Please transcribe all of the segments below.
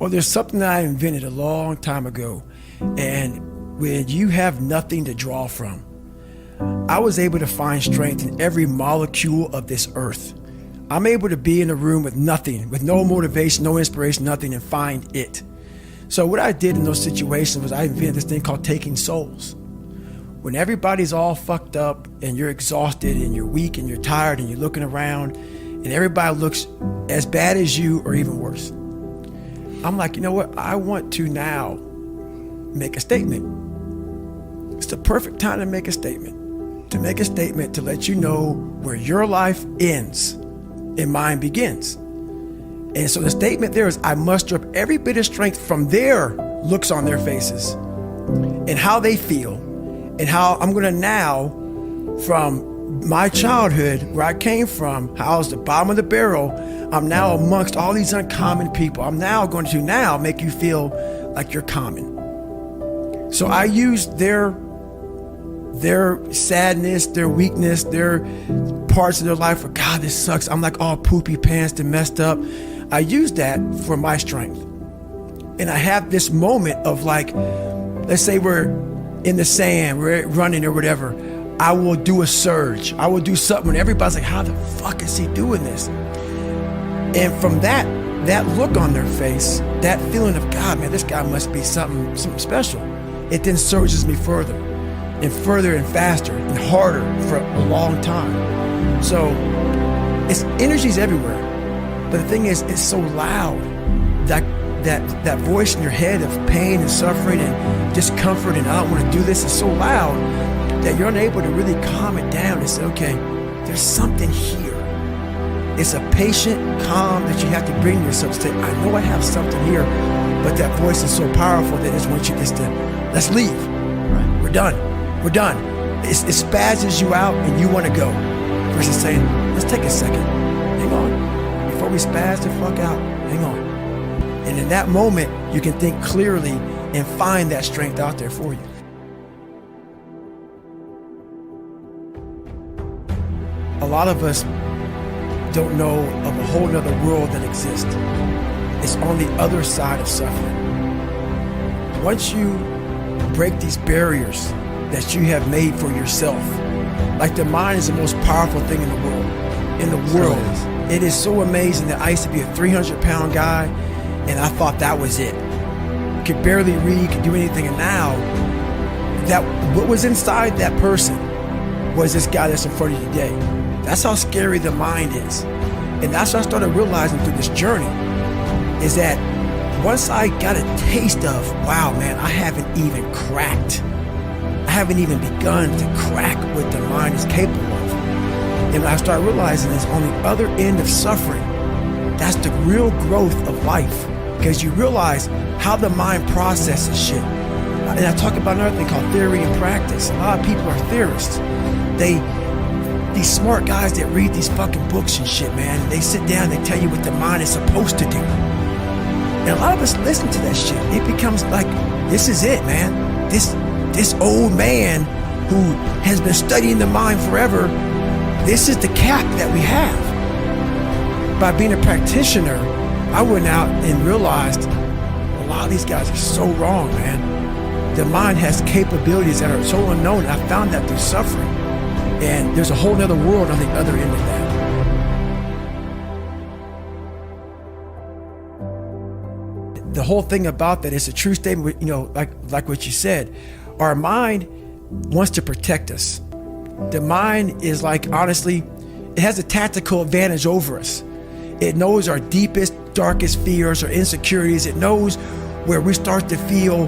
Well, there's something that I invented a long time ago, and when you have nothing to draw from, I was able to find strength in every molecule of this earth. I'm able to be in a room with nothing, with no motivation, no inspiration, nothing, and find it. So what I did in those situations was I invented this thing called taking souls. When everybody's all fucked up and you're exhausted and you're weak and you're tired and you're looking around and everybody looks as bad as you or even worse, I'm like, you know what? I want to now make a statement. It's the perfect time to make a statement. To let you know where your life ends and mine begins. And so the statement there is, I muster up every bit of strength from their looks on their faces and how they feel, and how I'm gonna now, from my childhood, where I came from, how I was the bottom of the barrel, I'm now amongst all these uncommon people. I'm now going to now make you feel like you're common. So I used their sadness, their weakness, their parts of their life where, God, this sucks. I'm like all poopy pants and messed up. I used that for my strength. And I have this moment of like, let's say we're in the sand, we're running or whatever. I will do a surge. I will do something when everybody's like, how the fuck is he doing this? And from that look on their face, that feeling of, God, man, this guy must be something special. It then surges me further and further and faster and harder for a long time. So it's energy's everywhere. But the thing is, it's so loud. That voice in your head of pain and suffering and discomfort and I don't want to do this is so loud that you're unable to really calm it down and say, okay, there's something here. It's a patient calm that you have to bring yourself to say, I know I have something here, but that voice is so powerful that it just wants you just to, let's leave. Right. We're done. It spazzes you out and you want to go. Versus saying, let's take a second. Hang on. Before we spaz the fuck out, hang on. And in that moment, you can think clearly and find that strength out there for you. A lot of us don't know of a whole nother world that exists. It's on the other side of suffering. Once you break these barriers that you have made for yourself, like the mind is the most powerful thing in the world. It is so amazing that I used to be a 300-pound guy and I thought that was it. Could barely read, could do anything, and now that what was inside that person was this guy that's in front of you today. That's how scary the mind is. And that's what I started realizing through this journey, is that once I got a taste of, wow, man, I haven't even begun to crack what the mind is capable of. And I started realizing is on the other end of suffering, that's the real growth of life, because you realize how the mind processes shit. And I talk about another thing called theory and practice. A lot of people are theorists. These smart guys that read these fucking books and shit, man, they sit down, they tell you what the mind is supposed to do. And a lot of us listen to that shit. It becomes like, this is it, man. This old man who has been studying the mind forever, this is the cap that we have. By being a practitioner, I went out and realized a lot of these guys are so wrong, man. The mind has capabilities that are so unknown. I found that through suffering. And there's a whole other world on the other end of that. The whole thing about that is a true statement, you know, like what you said. Our mind wants to protect us. The mind is like, honestly, it has a tactical advantage over us. It knows our deepest, darkest fears or insecurities. It knows where we start to feel,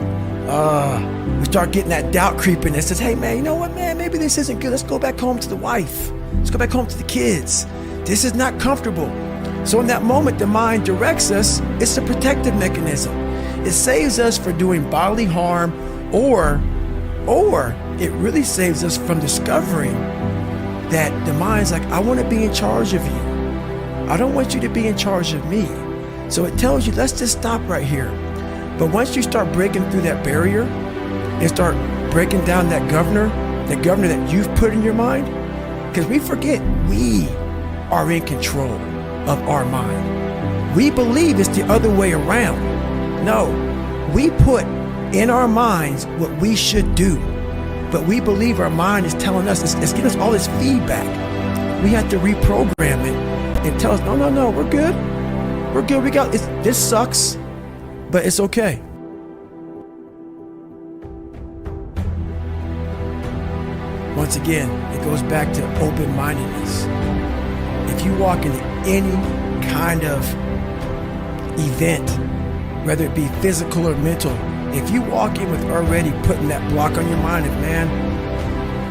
we start getting that doubt creeping that says, hey man, you know what, man, maybe this isn't good. Let's go back home to the wife. Let's go back home to the kids. This is not comfortable. So in that moment, the mind directs us. It's a protective mechanism. It saves us from doing bodily harm, or it really saves us from discovering that the mind's like, I want to be in charge of you. I don't want you to be in charge of me. So it tells you, let's just stop right here. But once you start breaking through that barrier and start breaking down that governor that you've put in your mind, because we forget we are in control of our mind. We believe it's the other way around. No, we put in our minds what we should do, but we believe our mind is telling us, it's giving us all this feedback. We have to reprogram it and tell us, no, we're good. We're good, this sucks, but it's okay. Once again, it goes back to open-mindedness. If you walk into any kind of event, whether it be physical or mental, if you walk in with already putting that block on your mind of, man,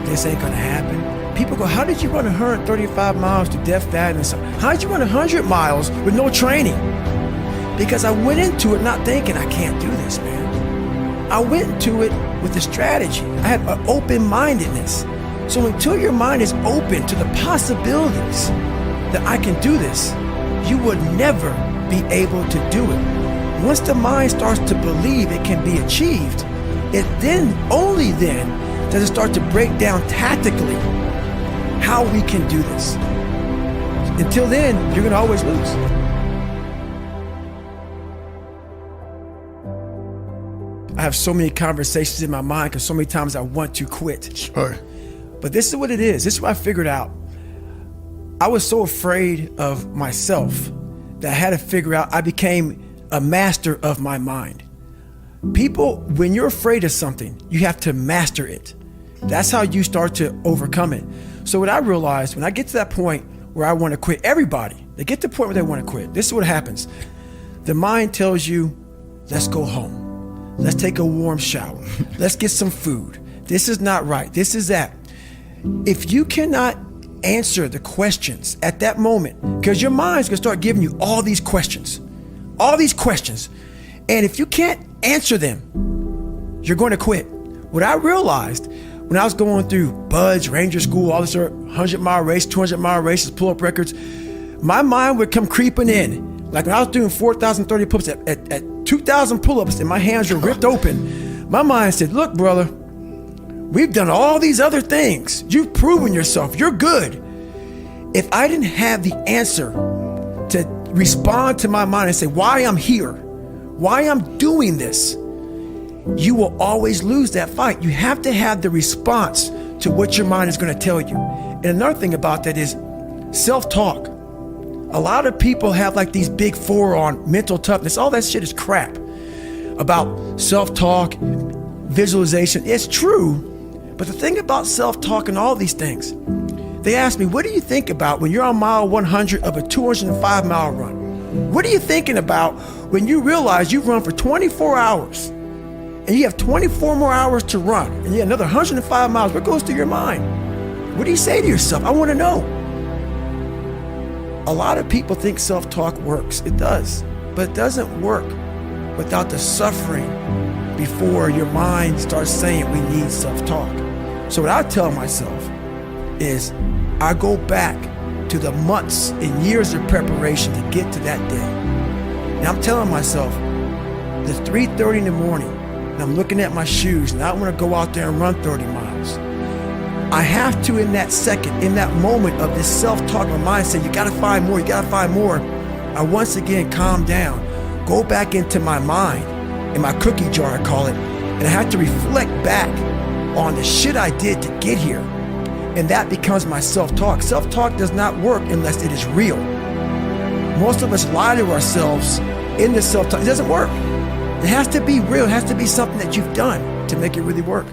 this ain't gonna happen. People go, how did you run 135 miles to death, that, and so? How did you run 100 miles with no training? Because I went into it not thinking, I can't do this, man. I went into it with a strategy. I had an open-mindedness. So until your mind is open to the possibilities that I can do this, you would never be able to do it. Once the mind starts to believe it can be achieved, it then, only then, does it start to break down tactically how we can do this. Until then, you're gonna always lose. I have so many conversations in my mind because so many times I want to quit. Sure. But this is what it is. This is what I figured out. I was so afraid of myself that I had to figure out, I became a master of my mind. People, when you're afraid of something, you have to master it. That's how you start to overcome it. So what I realized, when I get to that point where I want to quit, everybody, they get to the point where they want to quit. This is what happens. The mind tells you, let's go home. Let's take a warm shower. Let's get some food. This is not right. This is that. If you cannot answer the questions at that moment, because your mind's gonna start giving you all these questions. And if you can't answer them, you're going to quit. What I realized when I was going through Buds, Ranger School, all this 100-mile race, 200-mile races, pull-up records, my mind would come creeping in. Like when I was doing 4,030 pull-ups at 2,000 pull-ups and my hands were ripped open, my mind said, look, brother, we've done all these other things. You've proven yourself. You're good. If I didn't have the answer to respond to my mind and say why I'm here, why I'm doing this, you will always lose that fight. You have to have the response to what your mind is going to tell you. And another thing about that is self-talk. A lot of people have like these big four on mental toughness. All that shit is crap about self-talk, visualization. It's true. But the thing about self-talk and all these things, they ask me, what do you think about when you're on mile 100 of a 205-mile run? What are you thinking about when you realize you've run for 24 hours and you have 24 more hours to run and you have another 105 miles? What goes through your mind? What do you say to yourself? I want to know. A lot of people think self-talk works. It does, but it doesn't work without the suffering before your mind starts saying we need self-talk. So what I tell myself is I go back to the months and years of preparation to get to that day. And I'm telling myself, it's 3:30 in the morning, and I'm looking at my shoes, and I want to go out there and run 30 miles. I have to, in that second, in that moment of this self-talk, my mind saying, you gotta find more, I once again calm down, go back into my mind, in my cookie jar, I call it, and I have to reflect back on the shit I did to get here. And that becomes my self-talk. Self-talk does not work unless it is real. Most of us lie to ourselves in the self-talk. It doesn't work. It has to be real. It has to be something that you've done to make it really work.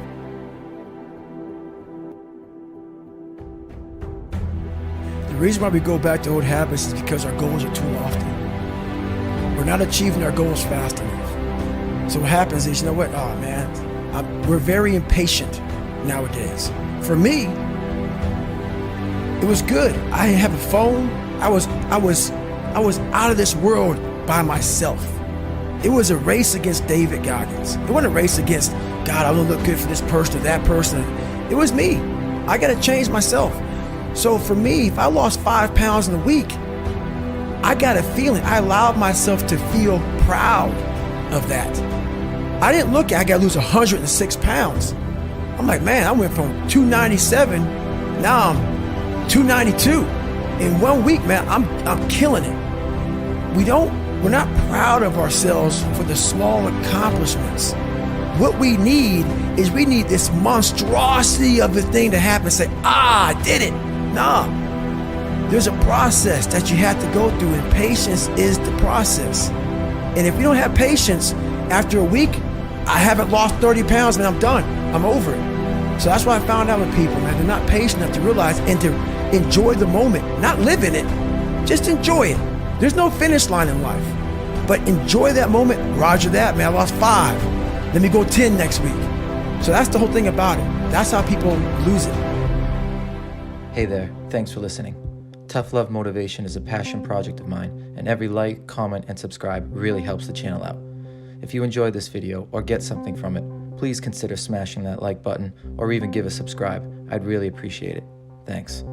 The reason why we go back to old habits is because our goals are too lofty. We're not achieving our goals fast enough. So what happens is, you know what? Oh man, we're very impatient nowadays. For me, it was good. I didn't have a phone. I was out of this world by myself. It was a race against David Goggins. It wasn't a race against, God, I want to look good for this person or that person. It was me. I got to change myself. So for me, if I lost 5 pounds in a week, I got a feeling. I allowed myself to feel proud of that. I didn't look at, I got to lose 106 pounds. I'm like, man, I went from 297, now I'm 292. In 1 week, man, I'm killing it. We don't We're not proud of ourselves for the small accomplishments. What we need is we need this monstrosity of the thing to happen. Say, I did it. Nah, there's a process that you have to go through, and patience is the process. And if you don't have patience, after a week, I haven't lost 30 pounds and I'm done. I'm over it. So that's what I found out with people, man. They're not patient enough to realize and to enjoy the moment, not live in it, just enjoy it. There's no finish line in life, but enjoy that moment. Roger that, man. I lost 5. Let me go 10 next week. So that's the whole thing about it. That's how people lose it. Hey there, thanks for listening. Tough Love Motivation is a passion project of mine, and every like, comment, and subscribe really helps the channel out. If you enjoyed this video or get something from it, please consider smashing that like button or even give a subscribe. I'd really appreciate it. Thanks.